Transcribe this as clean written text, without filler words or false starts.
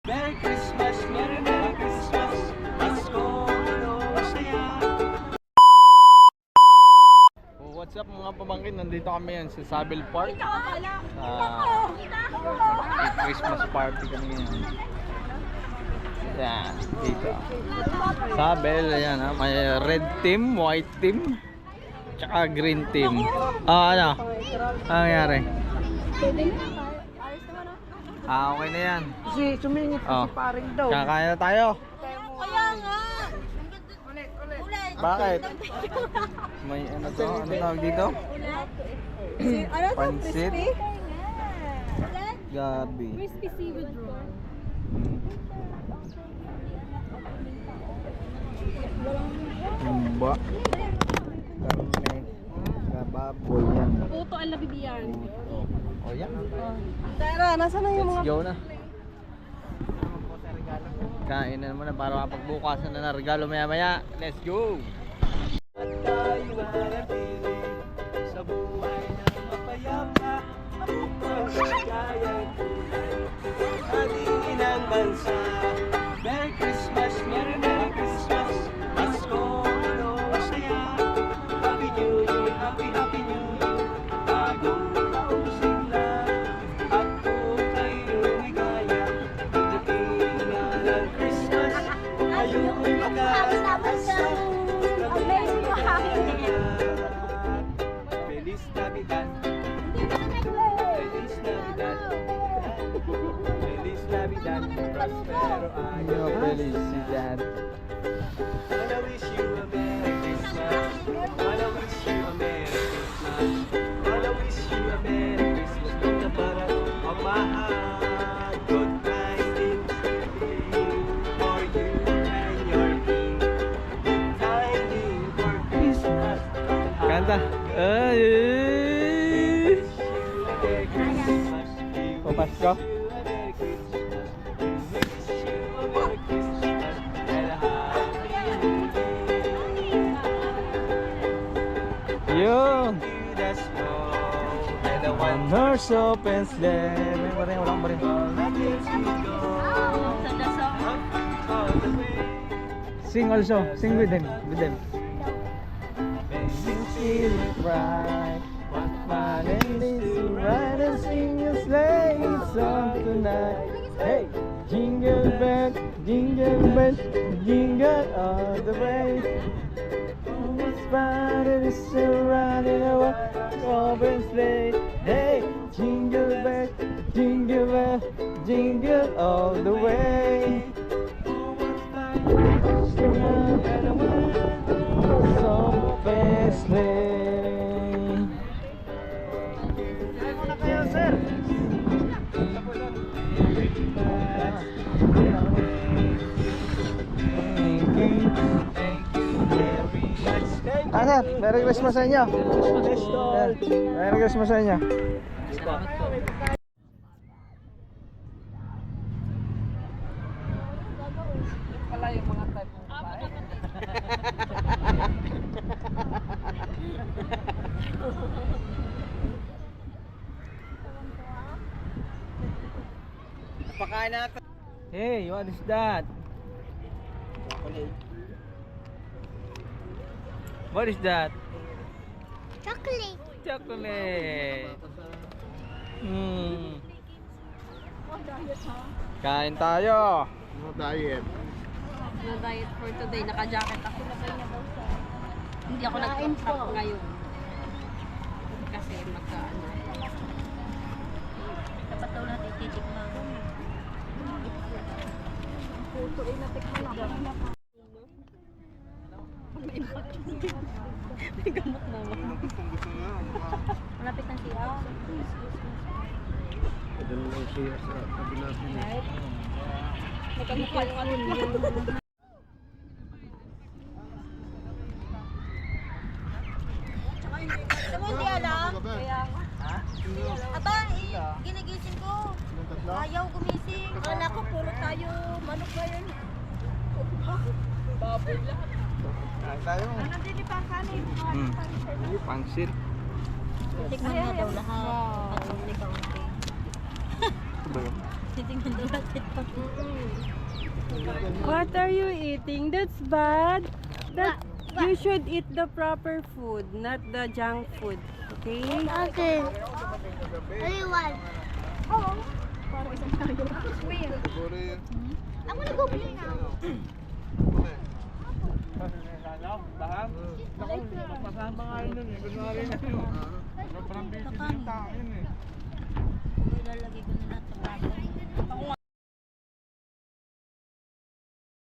Merry Christmas, Merry Merry Christmas, Pasko, saya. What's up mga pamangkin? Nandito kami yan sa Sabel Park. Christmas party kami ngayon. Yan, dito. Sabel, ayan ha. May red team, white team, tsaka green team. Ano? Ano nangyari? Okay na yan. Kasi sumingit kasi paring daw. Kakain na tayo. Kaya nga. Ulit. Bakit? May ano to? Ano tawag dito? Ano to? Pansit. Crispy? Gabi. Crispy seaweed roll. Humba. Karne. Kababoy yan. Puto ang labibiyan. O yan. Tara, nasa na yung Let's mga... go na. Kain na naman na para mapagbukasan na ng regalo maya maya. Let's go! At tayo manatili sa buhay na mapayapa. Magkagayang kulay, ating inang bansa. Merry Christmas, Merry Merry Christmas, Pasko, saya. Happy New Year, Happy Happy New Year. Bagong taong sigla, at kung kayo lumigaya, pagdating na ng Christmas, ayong mag-aasa. Feliz Navidad, Feliz Navidad, Feliz Navidad, prospero año. Felicidad. Wanna wish you a Merry Christmas, wanna wish you a Merry Christmas, wanna wish you a Merry Christmas. Punta para ang mahal, good tidings for you and your team. Good tidings for Christmas. Kanta. Ay! O Pasko? Yun! One horse open sleigh. May ba rin? Walang ba rin? Sing also. Sing with them. With them. Feel it bright. What fun it is to ride and sing a sleigh song tonight. Hey! Jingle bell, jingle all the way. What fun it is to ride in a open sleigh. Hey! Jingle bell, jingle all the way. Open sleigh. Muna kayo, sir. Sir, Merry Christmas sa inyo. Merry Christmas sa inyo. Pala yung mga type ng babae. Pakain natin. Hey, what is that? What is that? Chocolate. Chocolate. Kain tayo. No diet. No diet for today. Naka-jacket ako. Hindi ako nag-trap ngayon. Kasi magkaano. Dapat daw natin titikman. Puto ay natikman ako. May gamot naman. Malapit ng siya. Pwede lang siya sa kabila. Nagkamukha yung ano niya. Alam mo, hindi alam. Kaya, aba, ginigising ko. Ayaw gumising. Akala ko, puro tayo. Manok ba yun? Baboy lahat. Kain tayo. Nandito pa ang kanin. Pangsit. Titikman nga daw lahat. At kaunti-kaunti. Ito ba yun? Titikman daw lahat. What are you eating? That's bad. That you should eat the proper food, not the junk food. Okay? Okay. Ano you want? I'm gonna go play now. Pasama nga yun nun eh. Kunwari na yun. Sobrang busy din tayo yun eh. Ilalagay ko na